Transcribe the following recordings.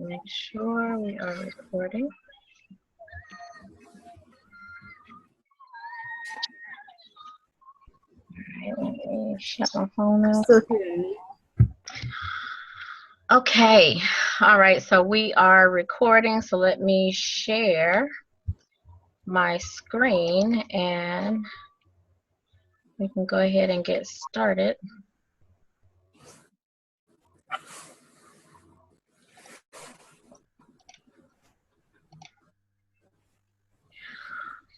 Make sure we are recording. All right, let me shut my phone off. Okay, all right, so we are recording, so let me share my screen and we can go ahead and get started.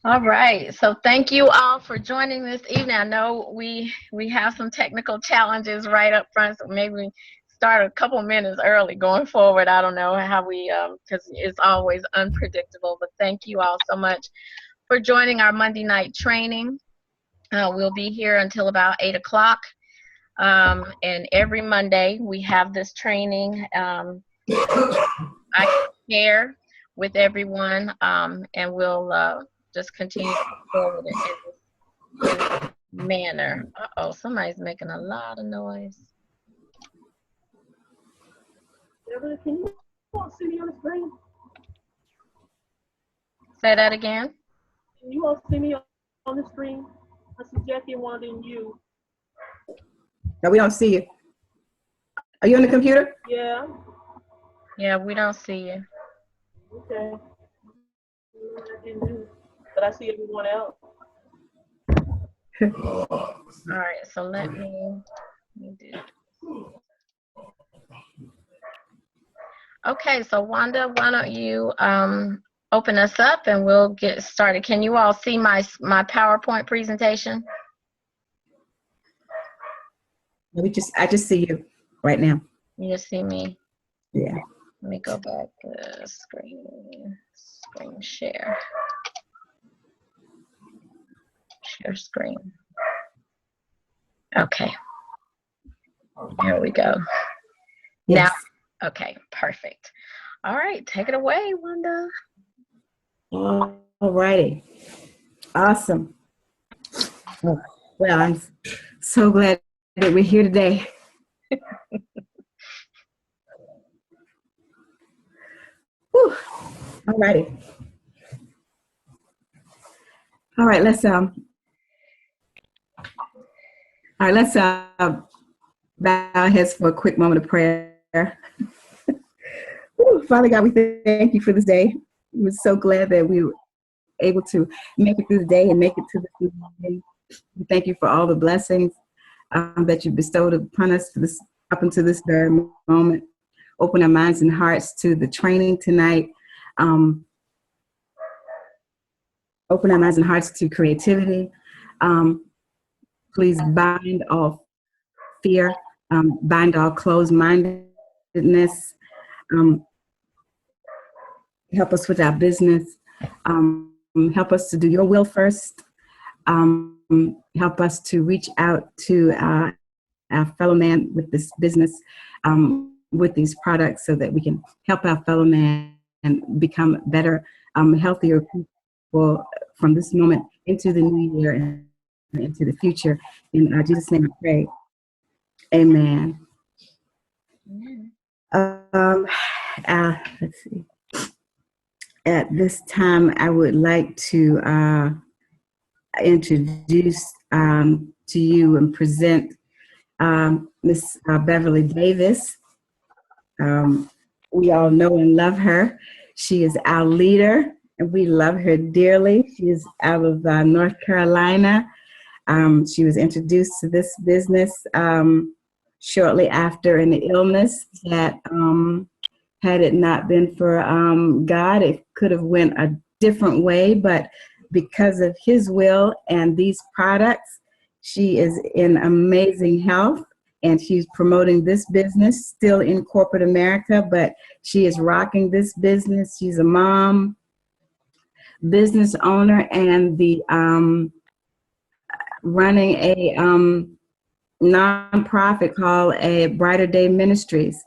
All right, so thank you all for joining this evening. I know we have some technical challenges right up front, so maybe we start a couple minutes early going forward. I don't know how we, because it's always unpredictable, but thank you all so much for joining our Monday night training. We'll be here until about 8 o'clock, and every Monday we have this training. I share with everyone, and we'll just continue to forward it in this manner. Uh-oh, somebody's making a lot of noise. Can you all see me on the screen? Say that again. Can you all see me on the screen? I see Jackie and Wanda and you. No, we don't see you. Are you on the computer? Yeah. Yeah, we don't see you. Okay. But I see everyone else. All right, so let me do. Okay, so Wanda, why don't you open us up and we'll get started. Can you all see my PowerPoint presentation? I just see you right now. You just see me? Yeah. Let me go back to screen share. Share screen. Okay. There we go. Yes. Now, okay, perfect. All right, take it away, Wanda. All righty. Awesome. Oh, well, I'm so glad that we're here today. Whew. All righty. All right, let's bow our heads for a quick moment of prayer. Whew, Father God, we thank you for this day. We're so glad that we were able to make it through the day and make it to this day. We thank you for all the blessings that you bestowed upon us up until this very moment. Open our minds and hearts to the training tonight. Open our minds and hearts to creativity. Please bind all fear, bind all closed-mindedness. Help us with our business. Help us to do your will first. Help us to reach out to our fellow man with this business, with these products, so that we can help our fellow man and become better, healthier people from this moment into the new year and into the future. In Jesus' name I pray. Amen. Let's see. At this time, I would like to introduce to you and present Miss Beverly Davis. We all know and love her. She is our leader, and we love her dearly. She is out of North Carolina. She was introduced to this business shortly after an illness that, had it not been for God, it could have went a different way. But because of His will and these products, she is in amazing health, and she's promoting this business still in corporate America, but she is rocking this business. She's a mom, business owner, and the running a nonprofit called A Brighter Day Ministries.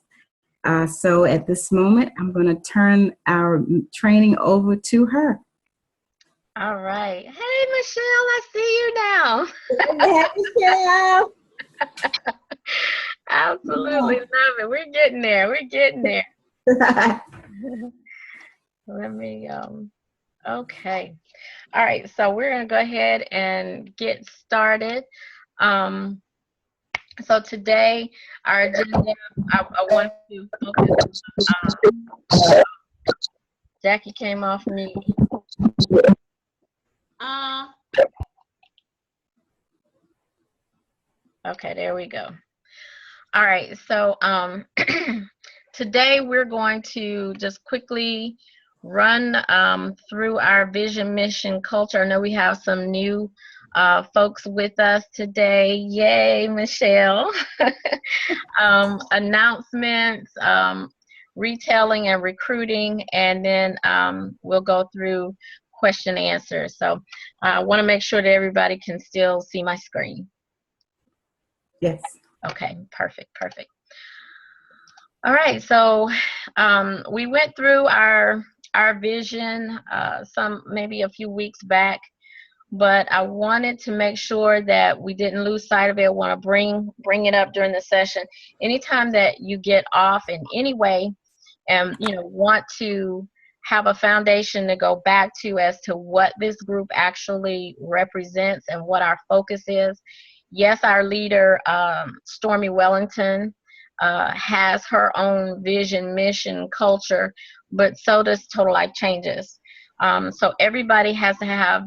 So at this moment, I'm going to turn our training over to her. All right. Hey, Michelle, I see you now. Hey, Michelle. Absolutely love it. We're getting there. We're getting there. Let me, okay. All right, so we're gonna go ahead and get started. Um, so today, our agenda, I want to focus on, Jackie came off mute. Okay, there we go. All right, so today we're going to just quickly run through our vision, mission, culture. I know we have some new folks with us today. Yay, Michelle. Announcements, retailing and recruiting, and then we'll go through question and answer. So I want to make sure that everybody can still see my screen. Yes. Okay, perfect, perfect. All right, so we went through our vision maybe a few weeks back, but I wanted to make sure that we didn't lose sight of it. I want to bring it up during the session. Anytime that you get off in any way and want to have a foundation to go back to as to what this group actually represents and what our focus is. Yes, our leader, Stormy Wellington, has her own vision, mission, culture, but so does Total Life Changes. So everybody has to have,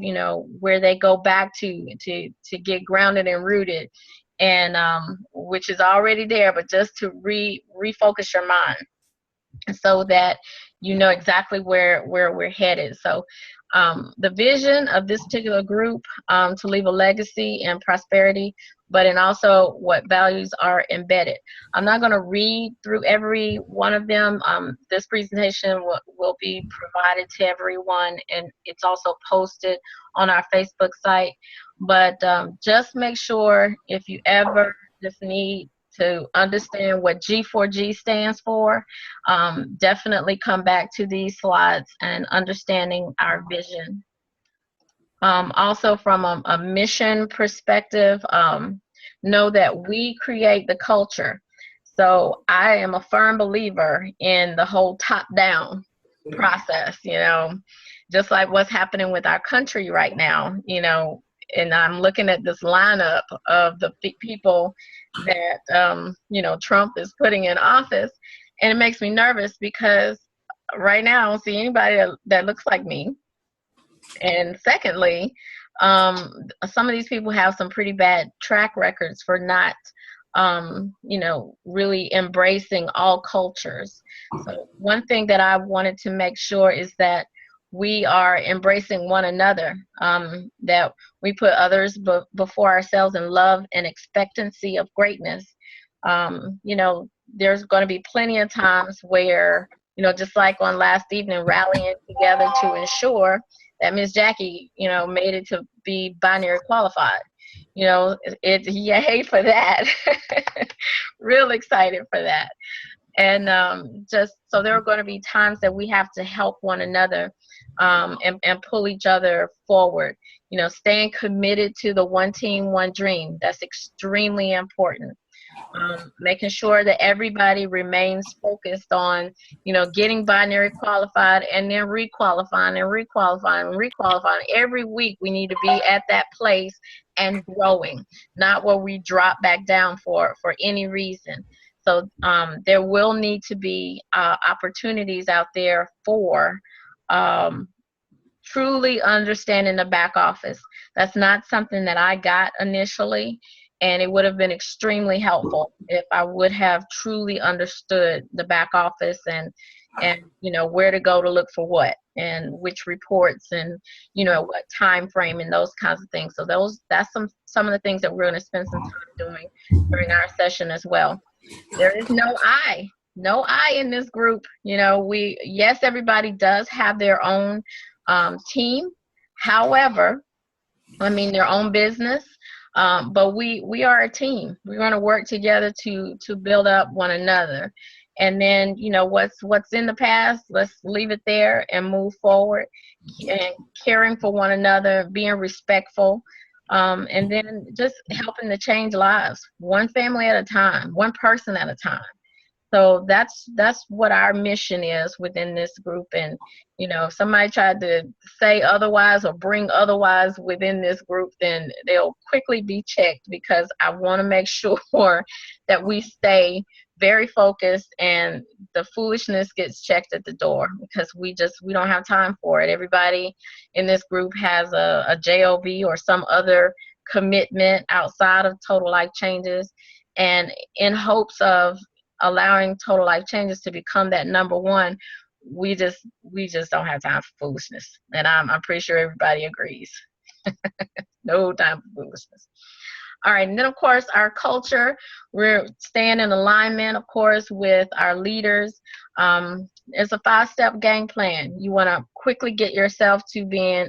where they go back to get grounded and rooted, and which is already there, but just to refocus your mind so that you know exactly where we're headed. So the vision of this particular group, to leave a legacy and prosperity, but in also what values are embedded. I'm not going to read through every one of them. This presentation will be provided to everyone, and it's also posted on our Facebook site. But just make sure, if you ever just need to understand what G4G stands for, definitely come back to these slides and understanding our vision. Also from a mission perspective, know that we create the culture. So I am a firm believer in the whole top-down process, just like what's happening with our country right now, and I'm looking at this lineup of the people that, Trump is putting in office, and it makes me nervous because right now I don't see anybody that looks like me. And secondly, some of these people have some pretty bad track records for not, really embracing all cultures. So one thing that I wanted to make sure is that we are embracing one another, that we put others before ourselves in love and expectancy of greatness. There's going to be plenty of times where, just like on last evening, rallying together to ensure that Miss Jackie, made it to be binary qualified. Yay for that. Real excited for that. And just so there are going to be times that we have to help one another, and pull each other forward. Staying committed to the one team, one dream. That's extremely important. Making sure that everybody remains focused on, getting binary qualified and then requalifying and requalifying and requalifying. Every week we need to be at that place and growing, not where we drop back down for any reason. So there will need to be opportunities out there for truly understanding the back office. That's not something that I got initially, and it would have been extremely helpful if I would have truly understood the back office and where to go to look for what and which reports and what time frame and those kinds of things. So that's some of the things that we're going to spend some time doing during our session as well. There is no I in this group. Yes, everybody does have their own team. However, their own business. But we are a team. We're going to work together to build up one another. And then, what's in the past, let's leave it there and move forward, and caring for one another, being respectful, and then just helping to change lives, one family at a time, one person at a time. So that's what our mission is within this group. And if somebody tried to say otherwise or bring otherwise within this group, then they'll quickly be checked, because I want to make sure that we stay very focused and the foolishness gets checked at the door, because we don't have time for it. Everybody in this group has a job or some other commitment outside of Total Life Changes, and in hopes of allowing Total Life Changes to become that number one, we just don't have time for foolishness. And I'm pretty sure everybody agrees. No time for foolishness. All right, and then of course our culture, we're staying in alignment, of course, with our leaders. It's a 5-step game plan. You want to quickly get yourself to being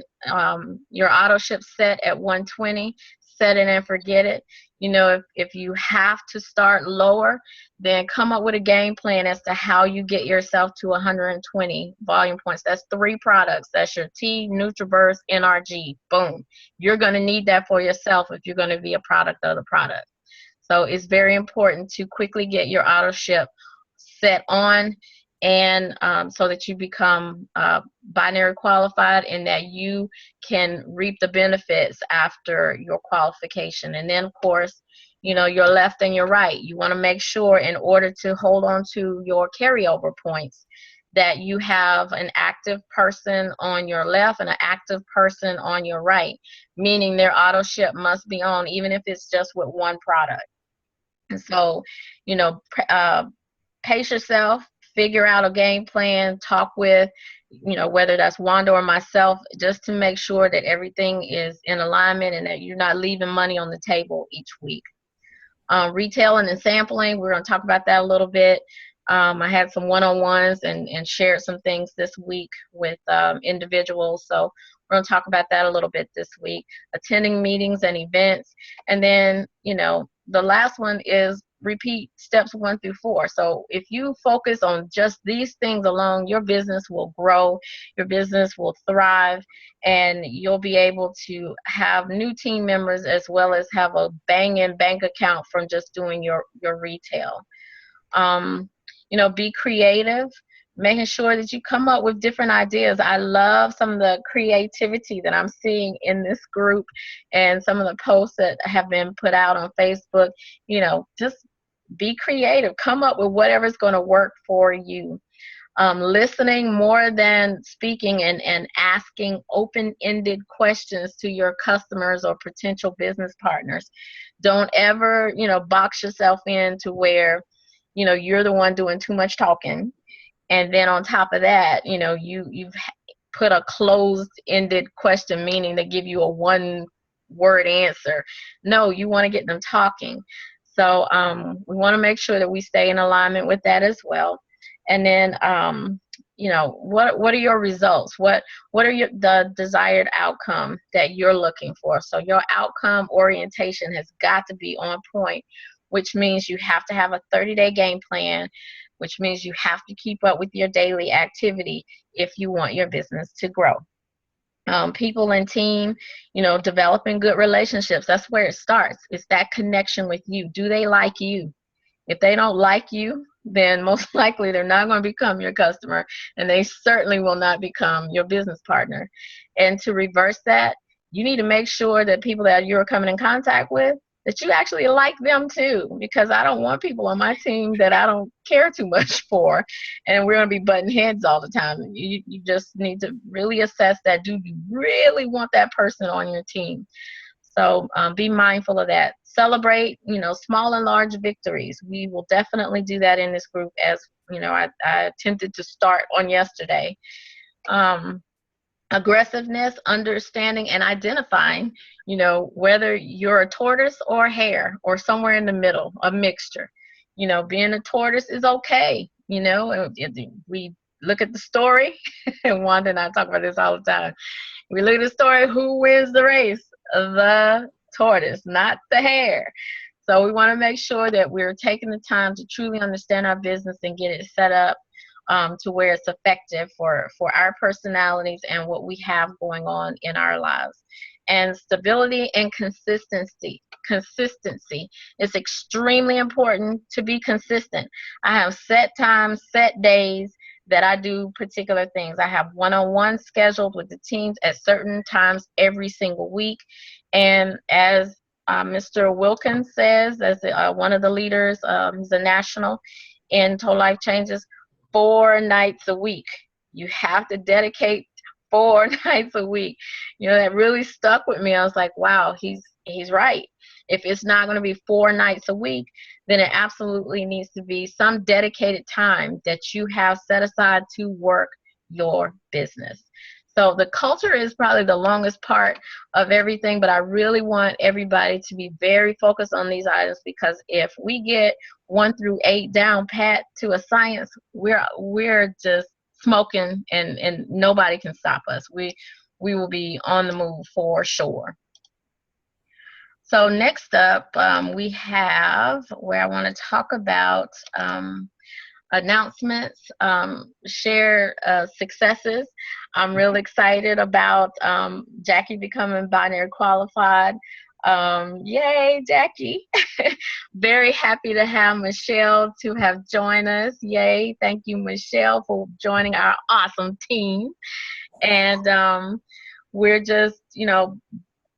your auto ship set at 120, set it and forget it. If you have to start lower, then come up with a game plan as to how you get yourself to 120 volume points. That's 3 products. That's your T, NutriBurst, NRG. Boom. You're going to need that for yourself if you're going to be a product of the product. So it's very important to quickly get your auto ship set on, and so that you become binary qualified, and that you can reap the benefits after your qualification. And then of course, your left and your right, you want to make sure, in order to hold on to your carryover points, that you have an active person on your left and an active person on your right, meaning their auto ship must be on, even if it's just with one product. And so, pace yourself, figure out a game plan, talk with, whether that's Wanda or myself, just to make sure that everything is in alignment and that you're not leaving money on the table each week. Retailing and sampling, we're going to talk about that a little bit. I had some one-on-ones and shared some things this week with individuals, so we're going to talk about that a little bit this week. Attending meetings and events, and then the last one is repeat steps 1 through 4. So if you focus on just these things alone, your business will grow, your business will thrive, and you'll be able to have new team members, as well as have a bang-in bank account from just doing your retail. Be creative, making sure that you come up with different ideas. I love some of the creativity that I'm seeing in this group and some of the posts that have been put out on Facebook. Just be creative, come up with whatever's going to work for you. Listening more than speaking, and asking open-ended questions to your customers or potential business partners. Don't ever, box yourself in to where, you're the one doing too much talking. And then on top of that, you've put a closed-ended question, meaning they give you a one-word answer. No, you want to get them talking. So we want to make sure that we stay in alignment with that as well. And then, what are your results? What are the desired outcome that you're looking for? So your outcome orientation has got to be on point, which means you have to have a 30-day game plan, which means you have to keep up with your daily activity if you want your business to grow. People and team, developing good relationships. That's where it starts. It's that connection with you. Do they like you? If they don't like you, then most likely they're not going to become your customer, and they certainly will not become your business partner. And to reverse that, you need to make sure that people that you're coming in contact with, that you actually like them too, because I don't want people on my team that I don't care too much for, and we're going to be butting heads all the time. You just need to really assess that. Do you really want that person on your team? So be mindful of that. Celebrate, small and large victories. We will definitely do that in this group, as I attempted to start on yesterday. Aggressiveness, understanding, and identifying, whether you're a tortoise or a hare or somewhere in the middle, a mixture. Being a tortoise is okay. We look at the story, and Wanda and I talk about this all the time. We look at the story, who wins the race? The tortoise, not the hare. So we want to make sure that we're taking the time to truly understand our business and get it set up to where it's effective for our personalities and what we have going on in our lives. And stability and consistency is extremely important to be consistent. I have set times, set days that I do particular things. I have one-on-one scheduled with the teams at certain times every single week. And as Mr. Wilkins says, as one of the leaders, he's a national in Total Life Changes, 4 nights a week. You have to dedicate 4 nights a week. You know, that really stuck with me. I was like, wow, he's right. If it's not going to be 4 nights a week, then it absolutely needs to be some dedicated time that you have set aside to work your business. So the culture is probably the longest part of everything, but I really want everybody to be very focused on these items, because if we get 1 through 8 down pat to a science, we're just smoking, and nobody can stop us. We will be on the move for sure. So next up, we have where I want to talk about announcements, share successes. I'm really excited about Jackie becoming binary qualified. Yay, Jackie. Very happy to have Michelle to have joined us. Yay. Thank you, Michelle, for joining our awesome team. And we're just,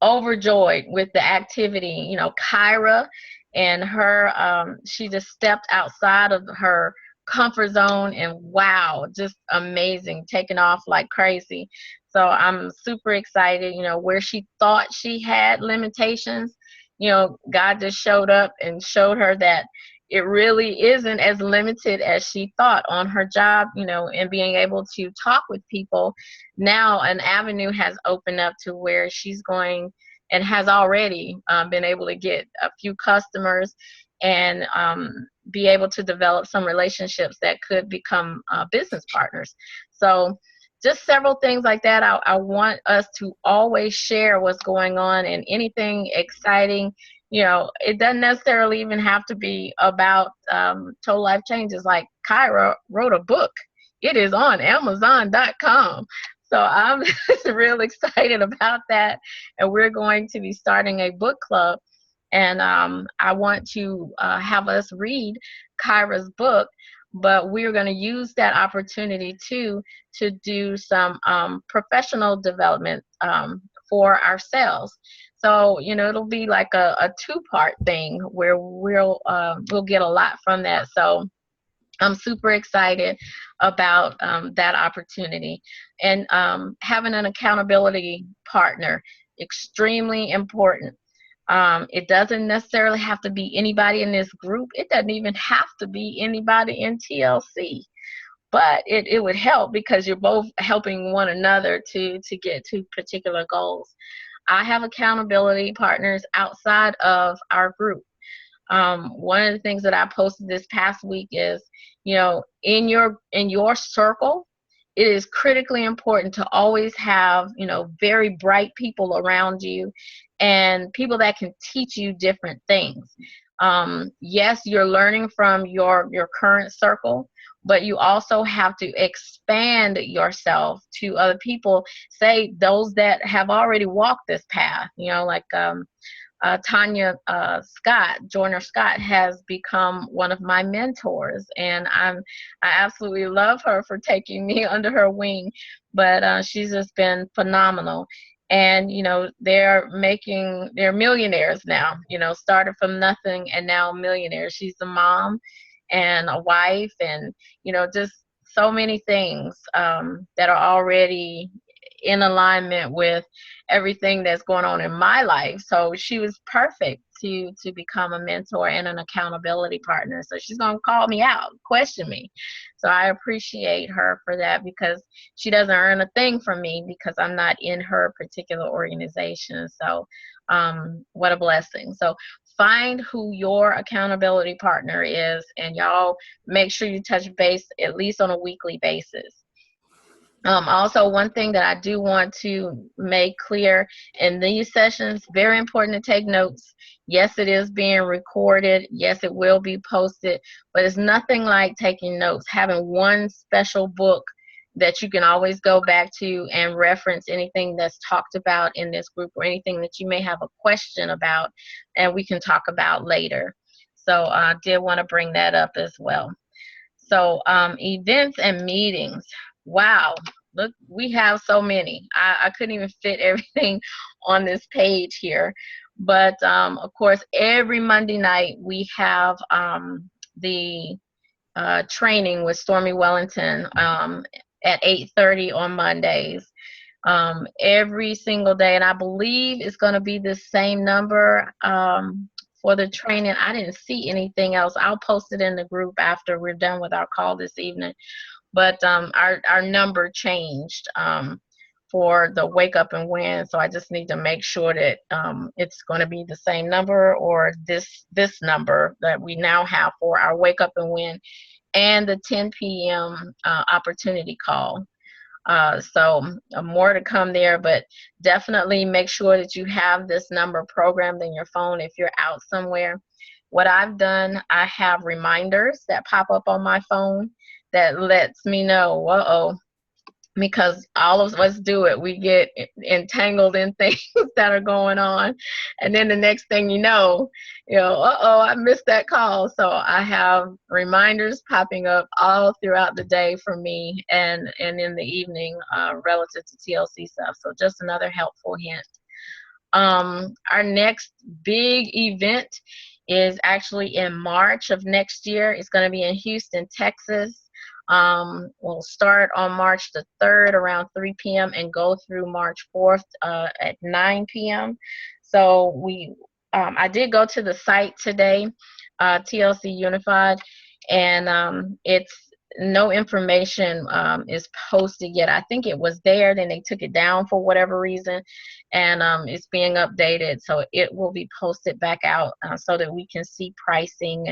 overjoyed with the activity. Kyra and her, she just stepped outside of her comfort zone, and wow, just amazing, taking off like crazy. So I'm super excited. Where she thought she had limitations, God just showed up and showed her that it really isn't as limited as she thought on her job, and being able to talk with people. Now an avenue has opened up to where she's going and has already been able to get a few customers and be able to develop some relationships that could become business partners. So just several things like that. I want us to always share what's going on, and anything exciting. It doesn't necessarily even have to be about Total Life Changes. Like Kyra wrote a book. It is on Amazon.com. So I'm real excited about that. And we're going to be starting a book club. And I want to have us read Kyra's book, but we're going to use that opportunity to do some professional development for ourselves. So, it'll be like a 2-part thing where we'll get a lot from that. So I'm super excited about that opportunity. And having an accountability partner, extremely important. It doesn't necessarily have to be anybody in this group. It doesn't even have to be anybody in TLC. But it would help, because you're both helping one another to get to particular goals. I have accountability partners outside of our group. One of the things that I posted this past week is, in your circle, it is critically important to always have, very bright people around you, and people that can teach you different things. Yes, you're learning from your current circle, but you also have to expand yourself to other people, say those that have already walked this path, like Tanya Scott, Joyner Scott, has become one of my mentors, and I absolutely love her for taking me under her wing. But she's just been phenomenal. And they're millionaires now. Started from nothing and now millionaires. She's a mom and a wife, and just so many things that are already in alignment with everything that's going on in my life. So she was perfect to become a mentor and an accountability partner. So she's going to call me out, question me. So I appreciate her for that, because she doesn't earn a thing from me because I'm not in her particular organization. So what a blessing. So find who your accountability partner is, and y'all make sure you touch base at least on a weekly basis. Also, one thing that I do want to make clear in these sessions, very important to take notes. Yes, it is being recorded. Yes, it will be posted, but it's nothing like taking notes. Having one special book that you can always go back to and reference anything that's talked about in this group or anything that you may have a question about, and we can talk about later. So I did want to bring that up as well. So events and meetings. Wow, look, we have so many. I couldn't even fit everything on this page here. But of course, every Monday night we have the training with Stormy Wellington at 8:30 on Mondays. Every single day, and I believe it's going to be the same number for the training. I didn't see anything else. I'll post it in the group after we're done with our call this evening. But our number changed for the Wake Up and Win, so I just need to make sure that it's going to be the same number or this number that we now have for our Wake Up and Win and the 10 p.m. Opportunity call. So more to come there, but definitely make sure that you have this number programmed in your phone if you're out somewhere. What I've done, I have reminders that pop up on my phone that lets me know, because all of us do it. We get entangled in things that are going on. And then the next thing you know, I missed that call. So I have reminders popping up all throughout the day for me and in the evening relative to TLC stuff. So just another helpful hint. Our next big event is actually in March of next year. It's going to be in Houston, Texas. We'll start on March the 3rd around 3 p.m. and go through March 4th at 9 p.m. So I did go to the site today, TLC Unified, and it's no information is posted yet. I think it was there, then they took it down for whatever reason, and it's being updated, so it will be posted back out so that we can see pricing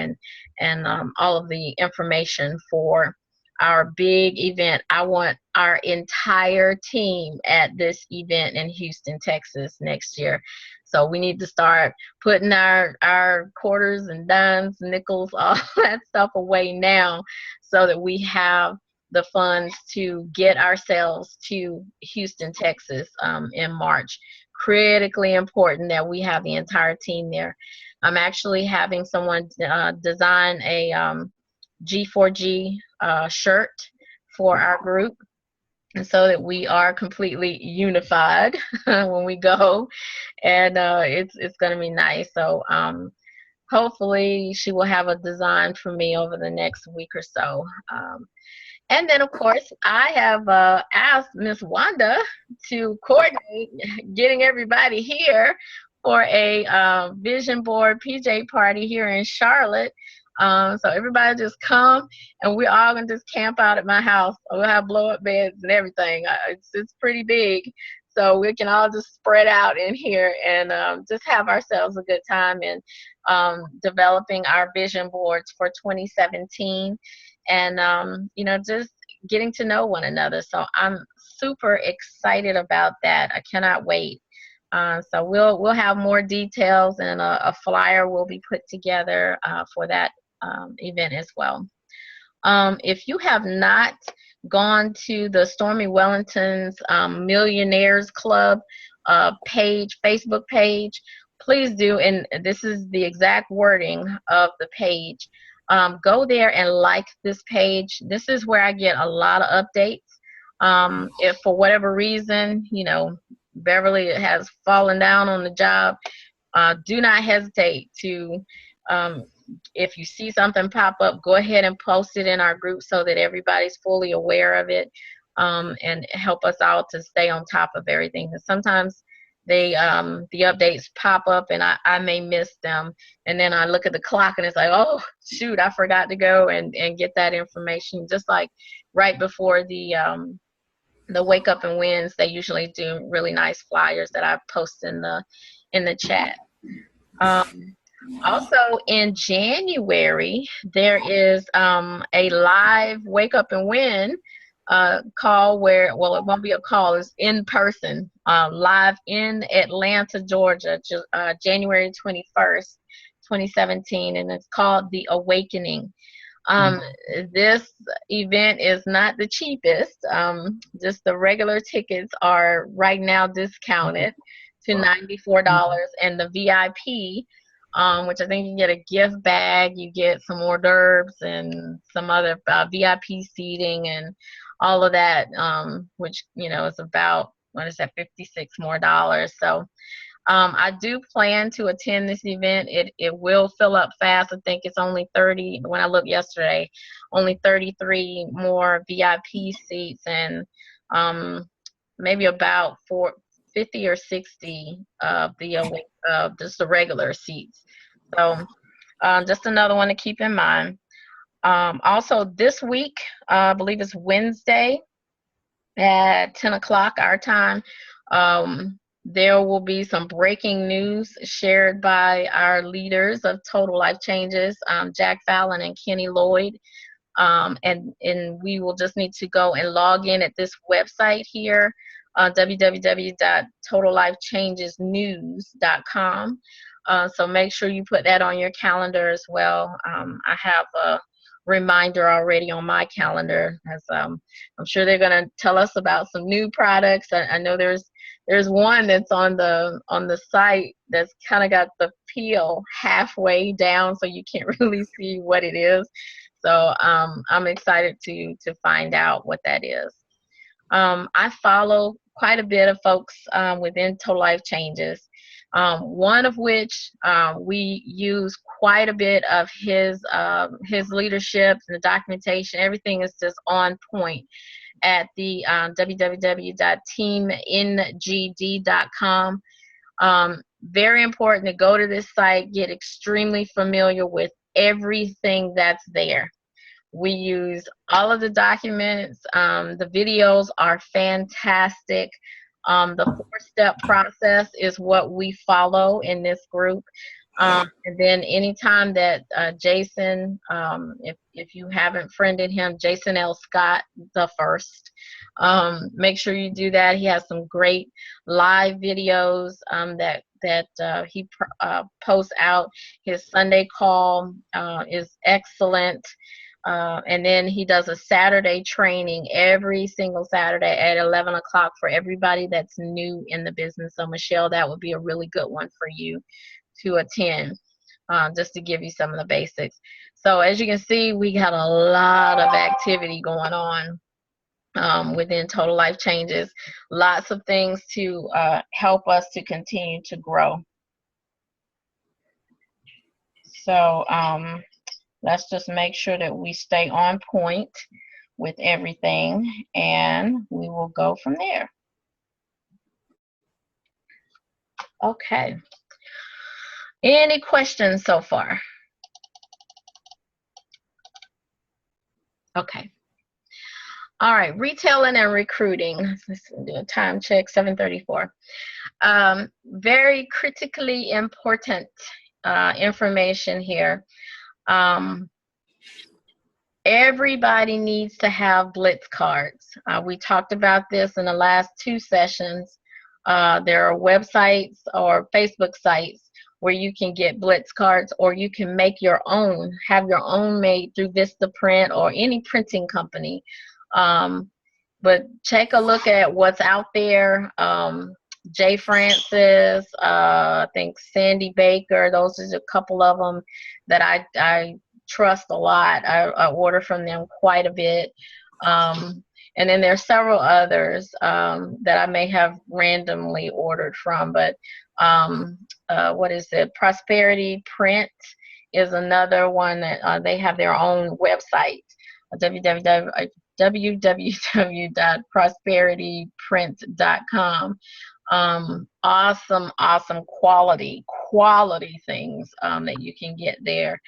and all of the information for our big event. I want our entire team at this event in Houston, Texas next year. So we need to start putting our quarters and dimes, nickels, all that stuff away now so that we have the funds to get ourselves to Houston, Texas in March. Critically important that we have the entire team there. I'm actually having someone design a G4G shirt for our group, and so that we are completely unified when we go, and it's going to be nice. So hopefully she will have a design for me over the next week or so. And then, of course, I have asked Miss Wanda to coordinate getting everybody here for a vision board PJ party here in Charlotte. So everybody just come, and we're all gonna just camp out at my house. We'll have blow-up beds and everything. It's pretty big, so we can all just spread out in here and just have ourselves a good time in developing our vision boards for 2017, and just getting to know one another. So I'm super excited about that. I cannot wait. So we'll have more details, and a flyer will be put together for that event as well. If you have not gone to the Stormy Wellington's Millionaires Club page, Facebook page, please do. And this is the exact wording of the page. Go there and like this page. This is where I get a lot of updates. If for whatever reason, Beverly has fallen down on the job, do not hesitate to, if you see something pop up, go ahead and post it in our group so that everybody's fully aware of it, and help us all to stay on top of everything. Because sometimes the updates pop up and I may miss them, and then I look at the clock and it's like, oh shoot, I forgot to go and get that information. Just like right before the Wake Up and Wins, they usually do really nice flyers that I post in the chat. Also in January, there is a live Wake Up and Win call where, well, it won't be a call, it's in person, live in Atlanta, Georgia, January 21st, 2017, and it's called The Awakening. Um, this event is not the cheapest. Just the regular tickets are right now discounted to $94, and the VIP, which I think you get a gift bag, you get some hors d'oeuvres and some other VIP seating and all of that, which is about, what is that, $56 more. So I do plan to attend this event. It will fill up fast. I think it's only 30, when I looked yesterday, only 33 more VIP seats, and maybe about 50 or 60 of the just the regular seats. So just another one to keep in mind. Also this week, I believe it's Wednesday at 10 o'clock our time, there will be some breaking news shared by our leaders of Total Life Changes, Jack Fallon and Kenny Lloyd. And we will just need to go and log in at this website here, www.totallifechangesnews.com. So make sure you put that on your calendar as well. I have a reminder already on my calendar, as I'm sure they're going to tell us about some new products. I know there's one that's on the site that's kind of got the peel halfway down, so you can't really see what it is. So I'm excited to find out what that is. I follow quite a bit of folks within Total Life Changes, one of which we use quite a bit of his leadership, the documentation. Everything is just on point at the www.teamngd.com. Very important to go to this site, get extremely familiar with everything that's there. We use all of the documents. The videos are fantastic. The 4-step process is what we follow in this group. And then anytime that Jason, if you haven't friended him, Jason L. Scott the first, make sure you do that. He has some great live videos that he posts out. His Sunday call is excellent. And then he does a Saturday training every single Saturday at 11 o'clock for everybody that's new in the business. So Michelle, that would be a really good one for you to attend, just to give you some of the basics. So as you can see, we got a lot of activity going on within Total Life Changes. Lots of things to help us to continue to grow. So let's just make sure that we stay on point with everything, and we will go from there. Okay. Any questions so far? Okay. All right, retailing and recruiting. Let's do a time check, 7:34. Very critically important information here. Everybody needs to have Blitz cards. We talked about this in the last 2 sessions. There are websites or Facebook sites where you can get Blitz cards, or you can make your own, have your own made through Vistaprint or any printing company. But take a look at what's out there. Jay Francis, I think Sandy Baker, those are a couple of them that I trust a lot. I order from them quite a bit. And then there's several others that I may have randomly ordered from, but what is it? Prosperity Print is another one that they have their own website, www.prosperityprint.com. Awesome quality things that you can get there.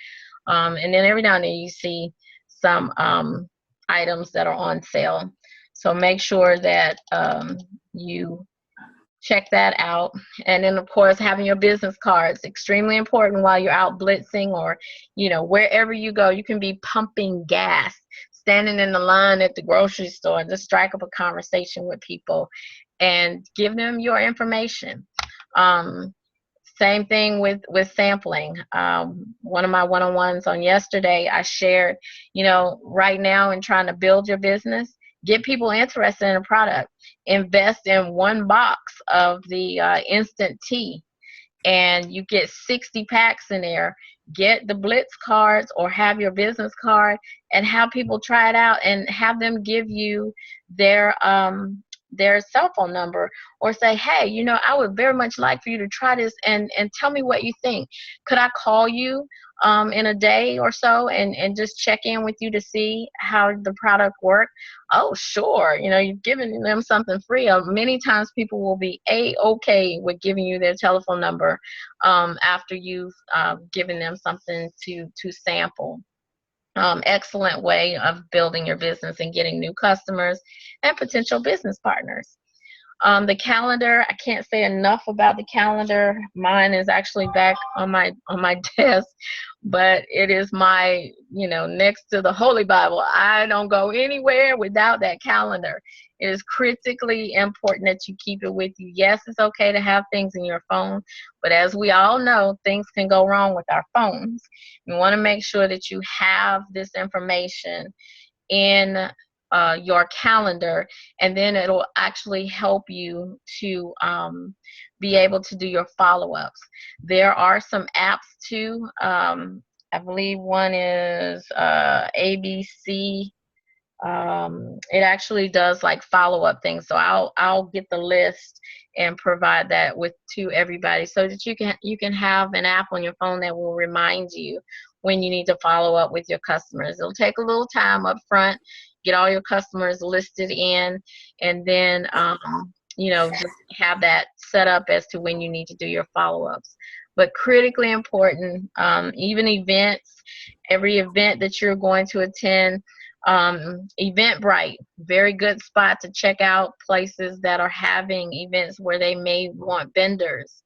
And then every now and then you see some items that are on sale. So make sure that you check that out. And then, of course, having your business cards, extremely important while you're out blitzing, or, wherever you go. You can be pumping gas, standing in the line at the grocery store, and just strike up a conversation with people and give them your information. Same thing with sampling. One of my one-on-ones on yesterday, I shared, right now in trying to build your business, get people interested in a product. Invest in one box of the instant tea, and you get 60 packs in there. Get the Blitz cards or have your business card and have people try it out and have them give you their cell phone number, or say, hey, I would very much like for you to try this and tell me what you think. Could I call you in a day or so and just check in with you to see how the product worked? Oh, sure. You've given them something free. Many times people will be okay with giving you their telephone number after you've given them something to sample. Excellent way of building your business and getting new customers and potential business partners. The calendar, I can't say enough about the calendar. Mine is actually back on my desk, but it is my, next to the Holy Bible. I don't go anywhere without that calendar. It is critically important that you keep it with you. Yes, it's okay to have things in your phone, but as we all know, things can go wrong with our phones. You want to make sure that you have this information in your calendar, and then it'll actually help you to be able to do your follow-ups. There are some apps too. I believe one is ABC. It actually does like follow-up things. So I'll get the list and provide that to everybody so that you can have an app on your phone that will remind you when you need to follow up with your customers. It'll take a little time up front, get all your customers listed in, and then just have that set up as to when you need to do your follow-ups. But critically important, even events, every event that you're going to attend, Eventbrite, very good spot to check out places that are having events where they may want vendors.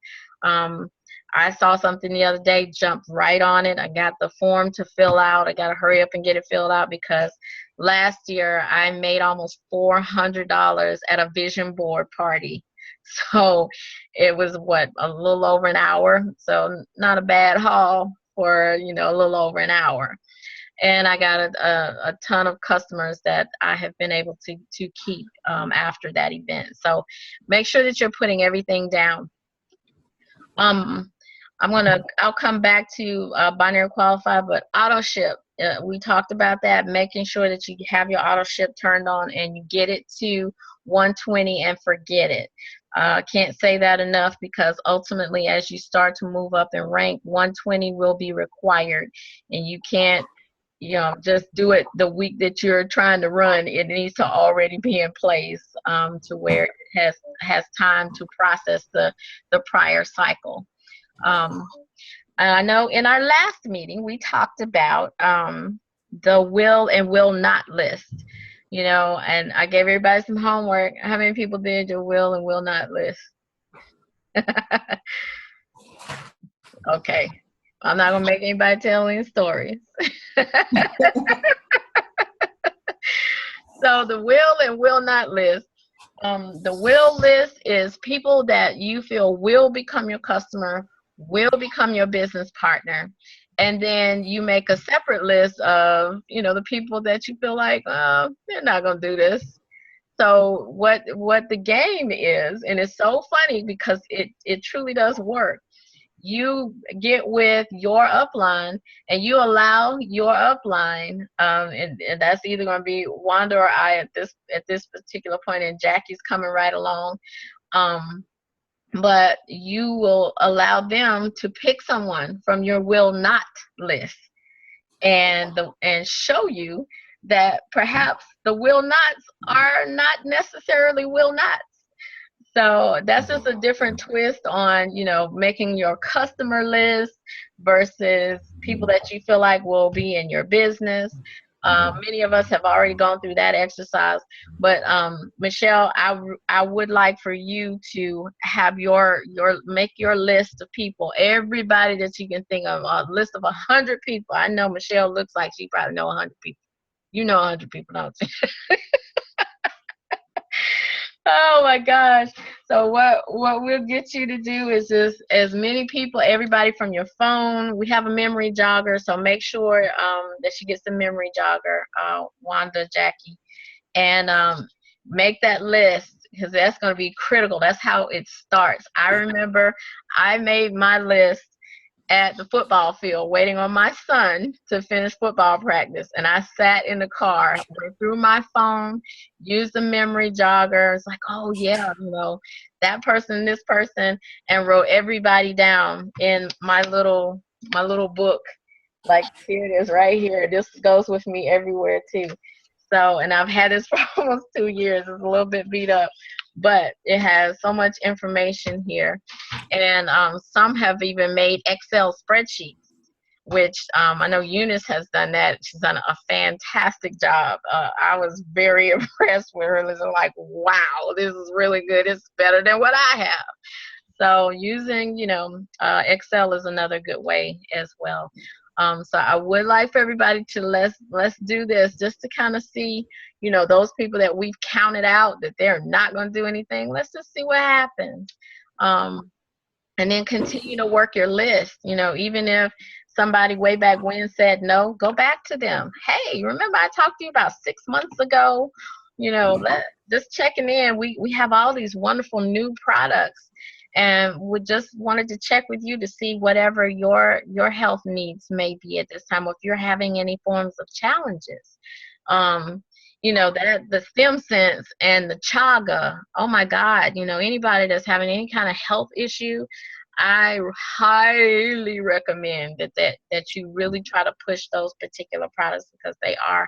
I saw something the other day, jumped right on it. I got the form to fill out. I got to hurry up and get it filled out because last year I made almost $400 at a vision board party. So it was a little over an hour. So not a bad haul for, a little over an hour. And I got a ton of customers that I have been able to keep after that event. So make sure that you're putting everything down. I'll come back to binary qualified, but auto ship, we talked about that, making sure that you have your auto ship turned on and you get it to 120 and forget it. Can't say that enough, because ultimately as you start to move up in rank, 120 will be required, and you can't just do it the week that you're trying to run. It needs to already be in place to where it has time to process the prior cycle. I know in our last meeting we talked about the will and will not list, and I gave everybody some homework. How many people did your will and will not list? Okay, I'm not gonna make anybody tell any stories. So the will and will not list. The will list is people that you feel will become your customer, will become your business partner. And then you make a separate list of, the people that you feel like, they're not going to do this. So what the game is, and it's so funny because it truly does work. You get with your upline and you allow your upline, and that's either going to be Wanda or I at this particular point, and Jackie's coming right along. But you will allow them to pick someone from your will not list and show you that perhaps the will nots are not necessarily will nots. So that's just a different twist on, making your customer list versus people that you feel like will be in your business. Many of us have already gone through that exercise, but Michelle, I would like for you to have make your list of people, everybody that you can think of, a list of 100 people. I know Michelle looks like she probably know 100 people. 100 people, don't you? Oh my gosh. So what we'll get you to do is just as many people, everybody from your phone. We have a memory jogger, so make sure that she gets the memory jogger, Wanda, Jackie, and make that list because that's going to be critical. That's how it starts. I remember I made my list at the football field waiting on my son to finish football practice, and I sat in the car, went through my phone, used the memory jogger. It's like, oh yeah, that person, this person, and wrote everybody down in my little book. Like, here it is right here. This goes with me everywhere too. So, and I've had this for almost 2 years. It's a little bit beat up, but it has so much information here. And some have even made Excel spreadsheets, which I know Eunice has done that. She's done a fantastic job. I was very impressed with her. It was like, wow, this is really good. It's better than what I have. So using, Excel is another good way as well. So I would like for everybody to let's do this just to kind of see, those people that we've counted out that they're not going to do anything. Let's just see what happens. And then continue to work your list. Even if somebody way back when said no, go back to them. Hey, remember I talked to you about 6 months ago? Just checking in. We have all these wonderful new products. And we just wanted to check with you to see whatever your health needs may be at this time, or if you're having any forms of challenges. That the StemSense and the Chaga, oh my God, anybody that's having any kind of health issue, I highly recommend that you really try to push those particular products because they are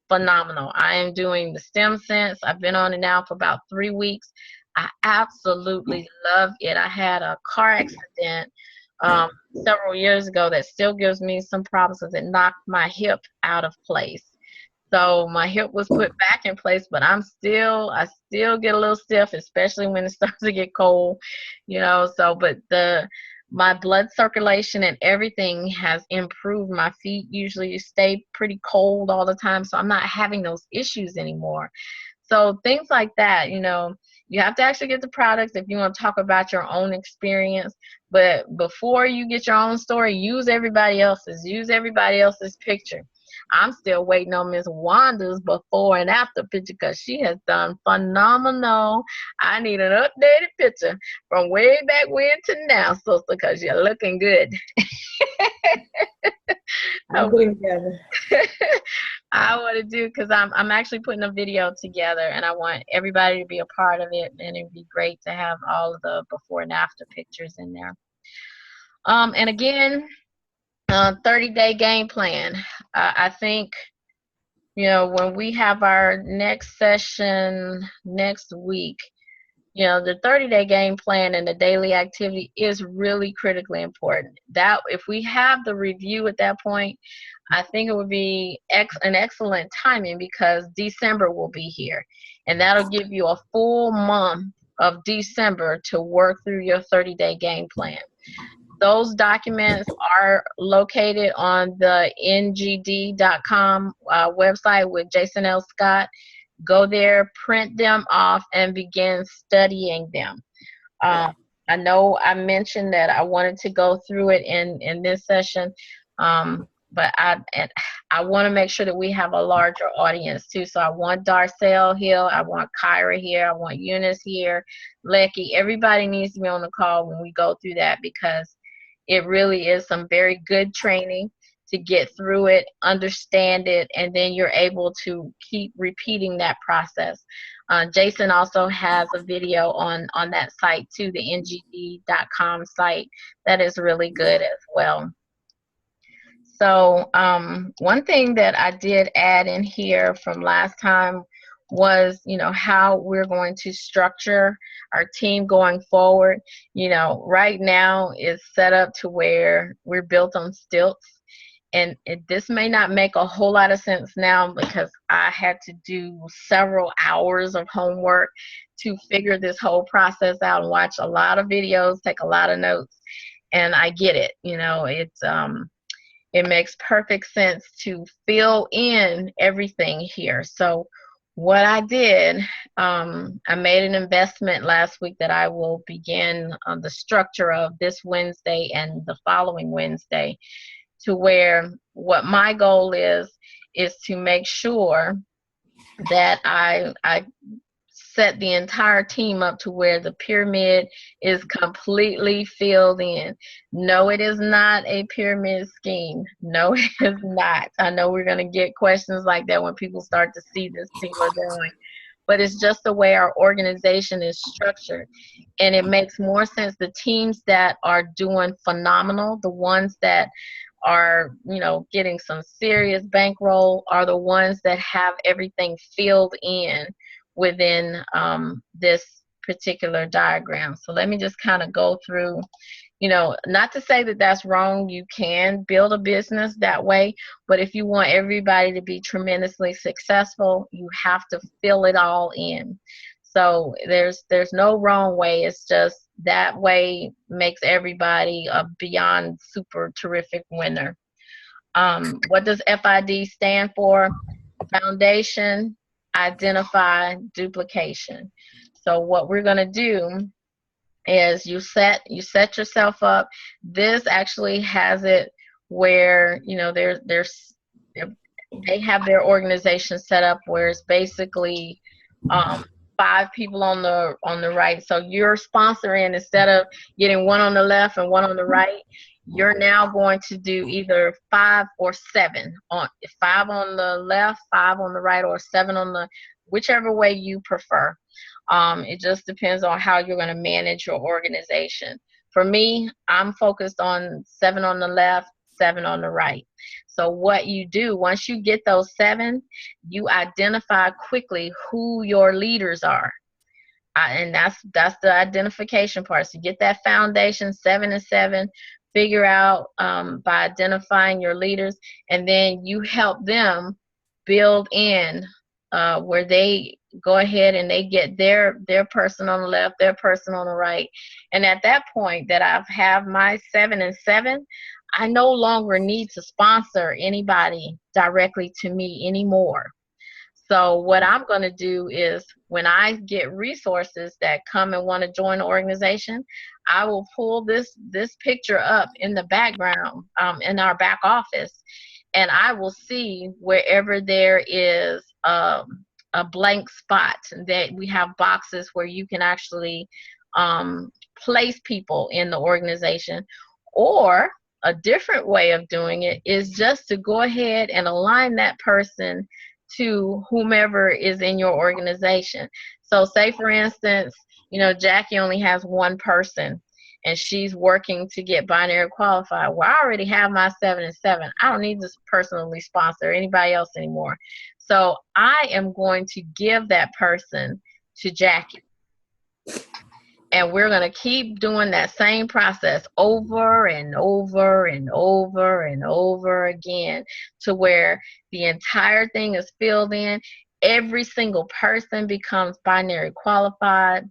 phenomenal. I am doing the StemSense. I've been on it now for about 3 weeks. I absolutely love it. I had a car accident several years ago that still gives me some problems because it knocked my hip out of place. So my hip was put back in place, but I still get a little stiff, especially when it starts to get cold, but my blood circulation and everything has improved. My feet usually stay pretty cold all the time, so I'm not having those issues anymore. So things like that, you have to actually get the products if you want to talk about your own experience. But before you get your own story, use everybody else's picture. I'm still waiting on Miss Wanda's before and after picture because she has done phenomenal. I need an updated picture from way back when to now, sister, because you're looking good. I'll put it together. I want to do because I'm actually putting a video together and I want everybody to be a part of it, and it'd be great to have all of the before and after pictures in there. And again, 30-day game plan. I think when we have our next session next week, the 30-day game plan and the daily activity is really critically important. That if we have the review at that point, I think it would be an excellent timing because December will be here, and that'll give you a full month of December to work through your 30-day game plan. Those documents are located on the ngd.com website with Jason L. Scott. Go there, print them off, and begin studying them. I know I mentioned that I wanted to go through it in this session, but I want to make sure that we have a larger audience too. So I want Darcel here, I want Kyra here, I want Eunice here, Lecky. Everybody needs to be on the call when we go through that because it really is some very good training to get through it, understand it, and then you're able to keep repeating that process. Jason also has a video on that site too, the ngd.com site, that is really good as well. So one thing that I did add in here from last time was, how we're going to structure our team going forward. Right now it's set up to where we're built on stilts. And this may not make a whole lot of sense now because I had to do several hours of homework to figure this whole process out and watch a lot of videos, take a lot of notes, and I get it. It makes perfect sense to fill in everything here. So what I did, I made an investment last week that I will begin the structure of this Wednesday and the following Wednesday, to where what my goal is to make sure that I set the entire team up to where the pyramid is completely filled in. No, it is not a pyramid scheme. No, it is not. I know we're going to get questions like that when people start to see this people doing, but it's just the way our organization is structured. And it makes more sense. The teams that are doing phenomenal, the ones that are, getting some serious bankroll, are the ones that have everything filled in within this particular diagram. So let me just kind of go through, not to say that that's wrong. You can build a business that way, but if you want everybody to be tremendously successful, you have to fill it all in. So there's no wrong way. It's just that way makes everybody a beyond super terrific winner. What does FID stand for? Foundation, identify, duplication. So what we're going to do is you set yourself up. This actually has it where, they have their organization set up where it's basically 5 people on the right. So you're sponsoring, instead of getting one on the left and one on the right, you're now going to do either 5 or 7, 5 on the left, 5 on the right, or 7 on the, whichever way you prefer. It just depends on how you're going to manage your organization. For me, I'm focused on 7 on the left, 7 on the right. So what you do, once you get those 7, you identify quickly who your leaders are. And that's the identification part. So get that foundation, 7 and 7, figure out by identifying your leaders, and then you help them build in where they go ahead and they get their person on the left, their person on the right. And at that point that I have my 7 and 7, I no longer need to sponsor anybody directly to me anymore. So what I'm going to do is, when I get resources that come and want to join the organization, I will pull this picture up in the background in our back office, and I will see wherever there is a blank spot, that we have boxes where you can actually place people in the organization. Or a different way of doing it is just to go ahead and align that person to whomever is in your organization. So say, for instance, Jackie only has one person and she's working to get binary qualified. Well, I already have my 7 and 7. I don't need to personally sponsor anybody else anymore. So I am going to give that person to Jackie. And we're going to keep doing that same process over and over and over and over again, to where the entire thing is filled in. Every single person becomes binary qualified.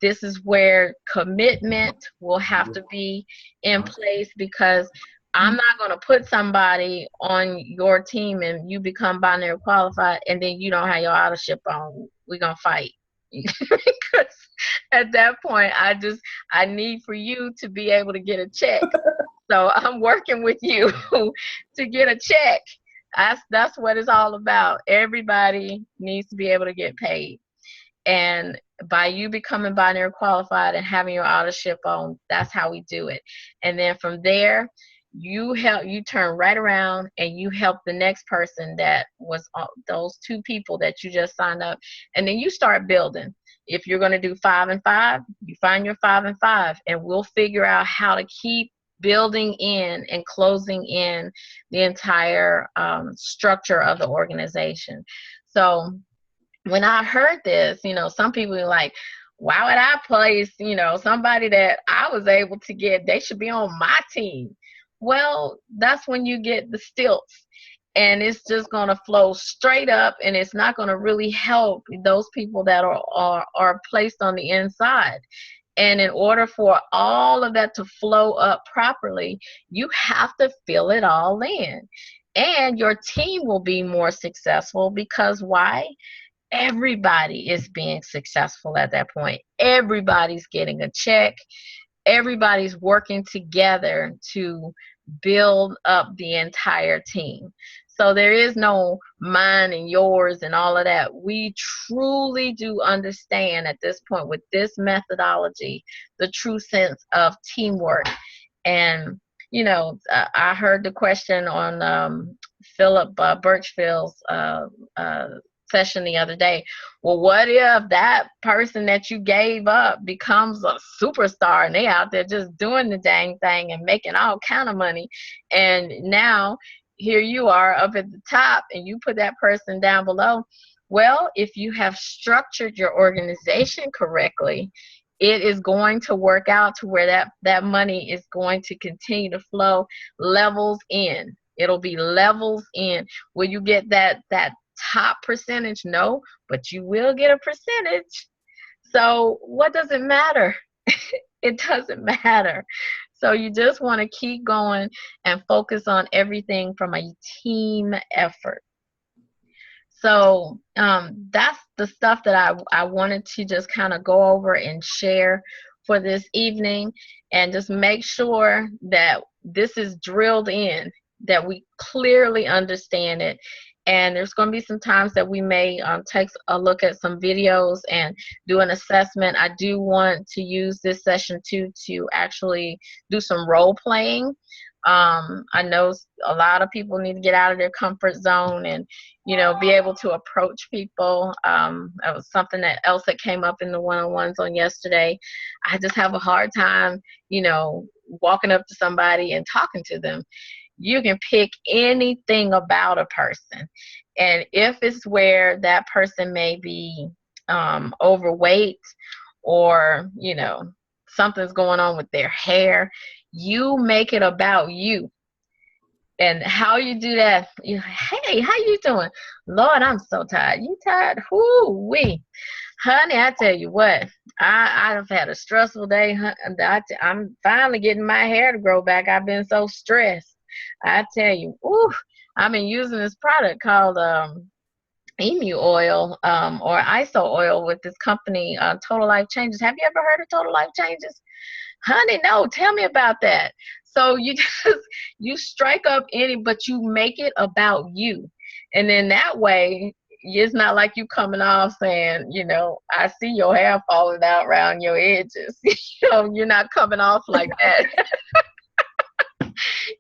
This is where commitment will have to be in place, because I'm not going to put somebody on your team and you become binary qualified and then you don't have your auto ship on. We're going to fight. Because at that point, I need for you to be able to get a check. So I'm working with you to get a check. That's what it's all about. Everybody needs to be able to get paid. And by you becoming binary qualified and having your auto ship on, that's how we do it. And then from there, you turn right around and you help the next person that was those 2 people that you just signed up. And then you start building. If you're going to do 5 and 5, you find your 5 and 5, and we'll figure out how to keep building in and closing in the entire structure of the organization. So when I heard this, some people were like, why would I place, somebody that I was able to get, they should be on my team. Well, that's when you get the stilts, and it's just going to flow straight up, and it's not going to really help those people that are placed on the inside. And in order for all of that to flow up properly, you have to fill it all in. And your team will be more successful, because why? everybody is being successful at that point. Everybody's getting a check. Everybody's working together to build up the entire team. So there is no mine and yours and all of that. We truly do understand at this point with this methodology the true sense of teamwork. And I heard the question on Philip Birchfield's session the other day. Well, what if that person that you gave up becomes a superstar and they out there just doing the dang thing and making all kind of money, and now here you are up at the top and you put that person down below? Well, if you have structured your organization correctly, it is going to work out to where that money is going to continue to flow levels in. It'll be levels in. Will you get that top percentage? No, but you will get a percentage. So what does it matter? It doesn't matter. So you just want to keep going and focus on everything from a team effort. So that's the stuff that I wanted to just kind of go over and share for this evening, and just make sure that this is drilled in, that we clearly understand it. And there's going to be some times that we may take a look at some videos and do an assessment. I do want to use this session too to actually do some role playing. I know a lot of people need to get out of their comfort zone and, be able to approach people. That was something else that came up in the one-on-ones on yesterday. I just have a hard time, walking up to somebody and talking to them. You can pick anything about a person. And if it's where that person may be overweight, or, something's going on with their hair, you make it about you. And how you do that, hey, how you doing? Lord, I'm so tired. You tired? Whoo-wee. Honey, I tell you what, I've had a stressful day. I'm finally getting my hair to grow back. I've been so stressed. I tell you, I've been using this product called emu oil or ISO oil with this company, Total Life Changes. Have you ever heard of Total Life Changes? Honey, no, tell me about that. So you strike up but you make it about you. And then that way, it's not like you coming off saying, I see your hair falling out around your edges. You're not coming off like that.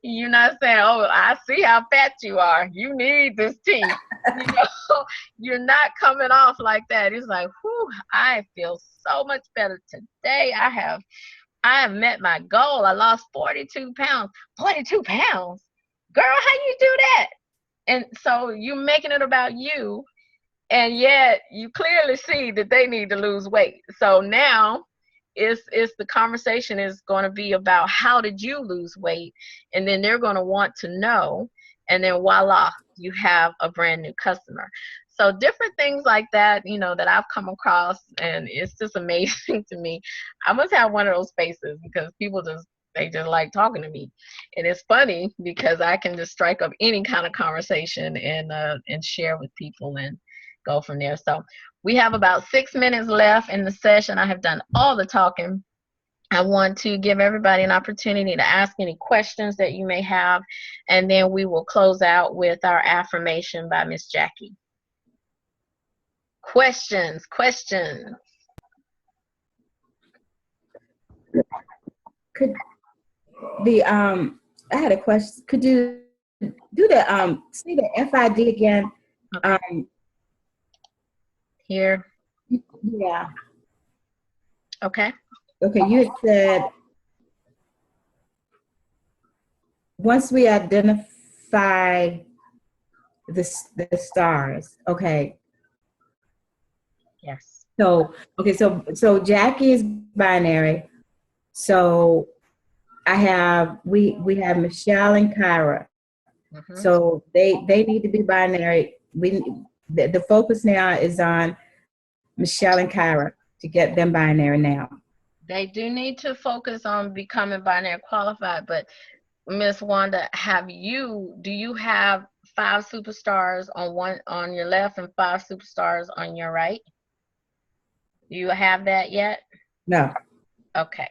You're not saying, oh, I see how fat you are. You need this tea. You're not coming off like that. It's like, whew, I feel so much better today. I have met my goal. I lost 42 pounds. 42 pounds? Girl, how you do that? And so you're making it about you, and yet you clearly see that they need to lose weight. So now it's the conversation is going to be about how did you lose weight, and then they're going to want to know, and then voila, you have a brand new customer. So different things like that, that I've come across, and it's just amazing to me. I must have one of those faces because people they just like talking to me. And it's funny because I can just strike up any kind of conversation and share with people and go from there. So we have about 6 minutes left in the session. I have done all the talking. I want to give everybody an opportunity to ask any questions that you may have, and then we will close out with our affirmation by Miss Jackie. Questions. I had a question. Could you do the say the FID again? Okay. Here. Yeah. Okay. Okay, you had said once we identify the stars. Okay. Yes. So Jackie is binary. So we have Michelle and Kyra. Mm-hmm. So they need to be binary. The focus now is on Michelle and Kyra to get them binary now. They do need to focus on becoming binary qualified, but Miss Wanda, do you have 5 superstars on your left and 5 superstars on your right? Do you have that yet? No. Okay.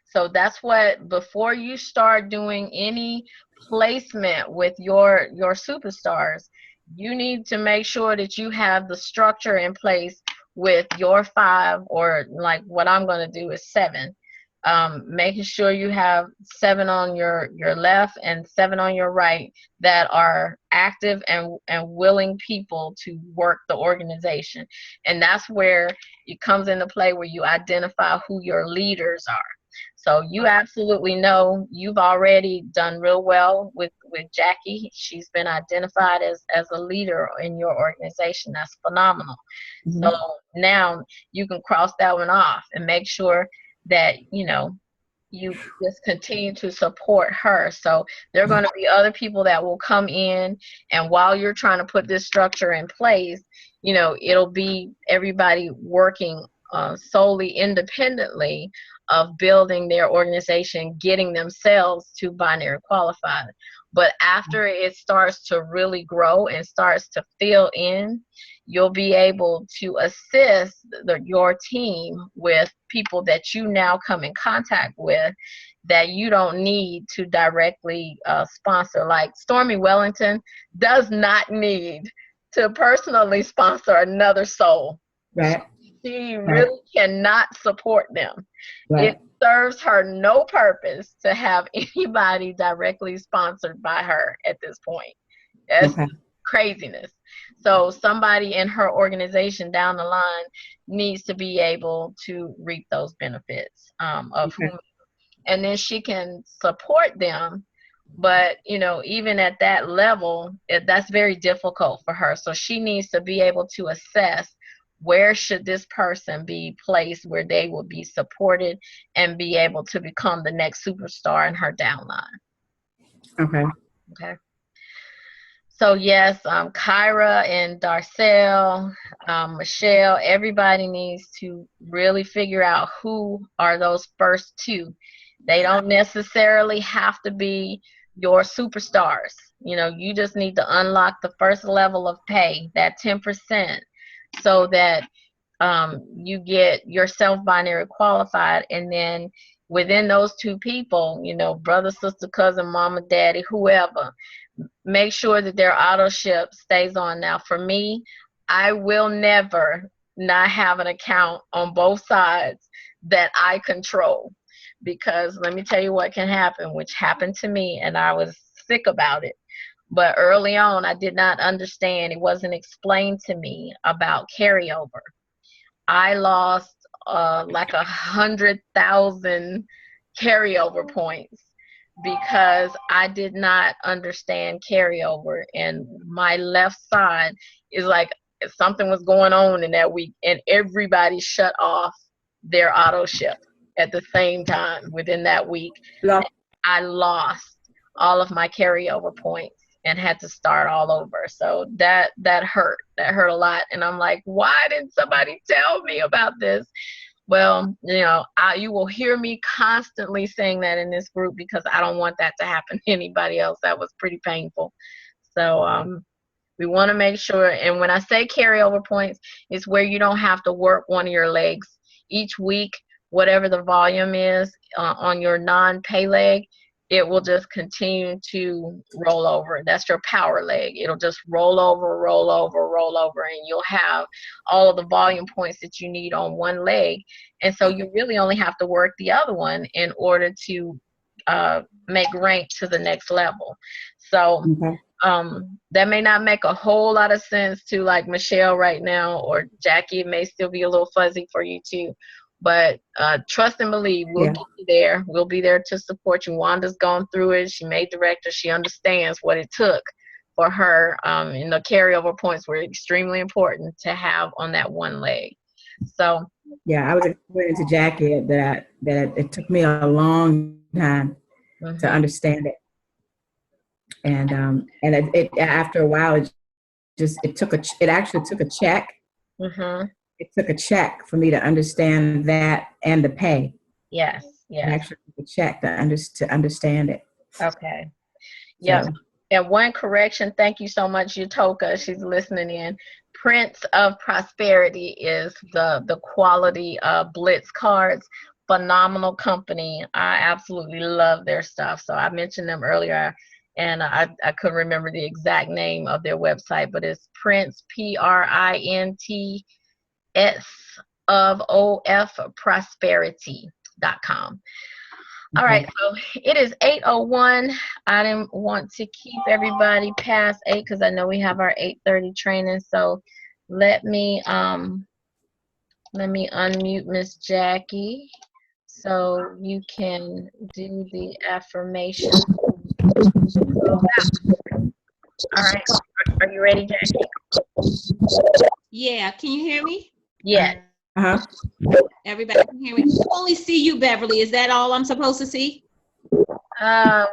So that's what, before you start doing any placement with your superstars, you need to make sure that you have the structure in place with your 5, or like what I'm going to do is 7. Making sure you have 7 on your left and 7 on your right that are active and willing people to work the organization. And that's where it comes into play, where you identify who your leaders are. So you absolutely know you've already done real well with Jackie. She's been identified as a leader in your organization. That's phenomenal. Mm-hmm. So now you can cross that one off and make sure that, you know, you just continue to support her. So there are going to be other people that will come in, and while you're trying to put this structure in place, you know, it'll be everybody working solely independently of building their organization, getting themselves to binary qualified. But after it starts to really grow and starts to fill in, you'll be able to assist your team with people that you now come in contact with that you don't need to directly sponsor. Like Stormy Wellington does not need to personally sponsor another soul. Right. She really cannot support them. Right. It serves her no purpose to have anybody directly sponsored by her at this point. That's craziness. So somebody in her organization down the line needs to be able to reap those benefits of whom, and then she can support them. But, you know, even at that level, that's very difficult for her. So she needs to be able to assess, where should this person be placed where they will be supported and be able to become the next superstar in her downline. Okay. So yes, Kyra and Darcel, Michelle, everybody needs to really figure out who are those first 2. They don't necessarily have to be your superstars. You know, you just need to unlock the first level of pay, that 10%, so that you get yourself binary qualified. And then within those 2 people, you know, brother, sister, cousin, mama, daddy, whoever, make sure that their auto ship stays on. Now, for me, I will never not have an account on both sides that I control, because let me tell you what can happen, which happened to me, and I was sick about it. But early on, I did not understand. It wasn't explained to me about carryover. I lost like 100,000 carryover points because I did not understand carryover. And my left side is like something was going on in that week, and everybody shut off their auto ship at the same time within that week. I lost all of my carryover points and had to start all over. So that hurt. That hurt a lot. And I'm like, why didn't somebody tell me about this? Well, you know, you will hear me constantly saying that in this group, because I don't want that to happen to anybody else. That was pretty painful. So we want to make sure, and when I say carryover points, it's where you don't have to work one of your legs each week. Whatever the volume is on your non-pay leg, it will just continue to roll over. That's your power leg. It'll just roll over, roll over, roll over, and you'll have all of the volume points that you need on one leg. And so you really only have to work the other one in order to make rank to the next level. So that may not make a whole lot of sense to like Michelle right now, or Jackie. It may still be a little fuzzy for you too. But trust and believe, we'll get you there. We'll be there to support you. Wanda's gone through it. She made director. She understands what it took for her. And the carryover points were extremely important to have on that one leg. So yeah, I was explaining to Jackie that it took me a long time to understand it, and it after a while it actually took a check. It took a check for me to understand that, and the pay. Yes. It actually took a check to understand it. Okay. Yeah. So. And one correction, thank you so much, Utoka. She's listening in. Prince of Prosperity is the quality Blitz cards. Phenomenal company. I absolutely love their stuff. So I mentioned them earlier, and I couldn't remember the exact name of their website, but it's Prince, PRINTS of OF Prosperity.com. All right, so it is 8:01. I didn't want to keep everybody past 8 because I know we have our 8:30 training. So let me unmute Miss Jackie so you can do the affirmation. All right, are you ready, Jackie? Yeah, can you hear me? Yes. Everybody can hear me. I only see you, Beverly. Is that all I'm supposed to see? Well,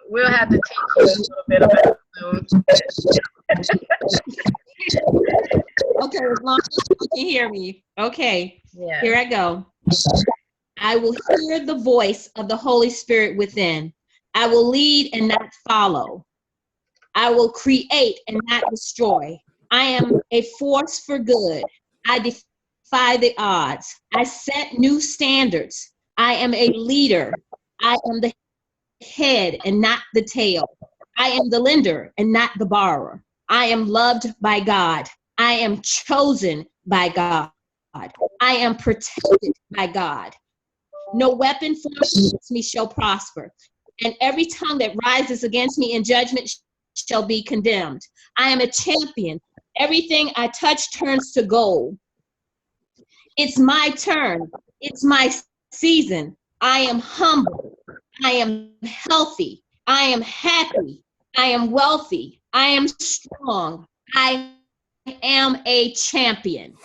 we'll have to teach you a little bit about Zoom. Okay, as long as you can hear me. Okay, Yeah. here I go. I will hear the voice of the Holy Spirit within. I will lead and not follow. I will create and not destroy. I am a force for good. I defy the odds. I set new standards. I am a leader. I am the head and not the tail. I am the lender and not the borrower. I am loved by God. I am chosen by God. I am protected by God. No weapon formed against me shall prosper, and every tongue that rises against me in judgment shall be condemned. I am a champion. Everything I touch turns to gold. It's my turn. It's my season. I am humble. I am healthy. I am happy. I am wealthy. I am strong. I am a champion.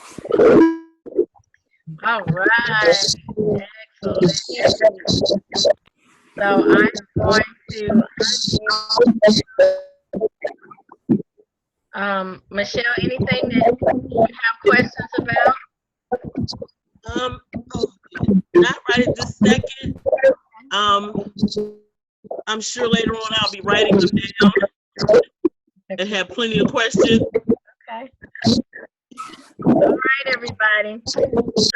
All right. Excellent. So I'm going to Michelle, anything that you have questions about? Not right at this second. I'm sure later on I'll be writing them down and have plenty of questions. Okay. All right, everybody. So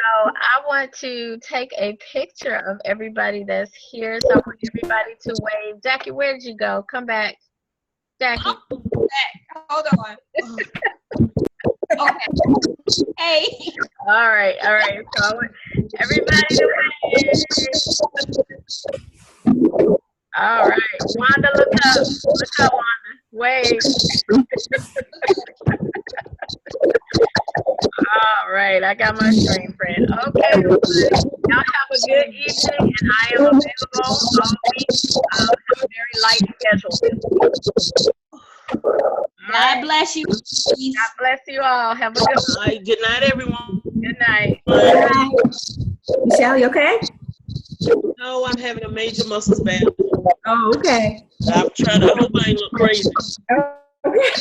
I want to take a picture of everybody that's here. So I want everybody to wave. Jackie, where did you go? Come back. Jackie. Hold on. Okay. Hey. All right. So I want everybody to wave. All right. Wanda, look up. Look up, Wanda. Wave. All right. I got my screen print. Okay, everybody. Y'all have a good evening, and I am available all week. Have a very light schedule. God bless you. God bless you all. Have a good All right, good night, everyone. Good night. Michelle, you okay? No, I'm having a major muscle spasm. Oh, okay. I'm trying to hope I ain't look crazy. Okay.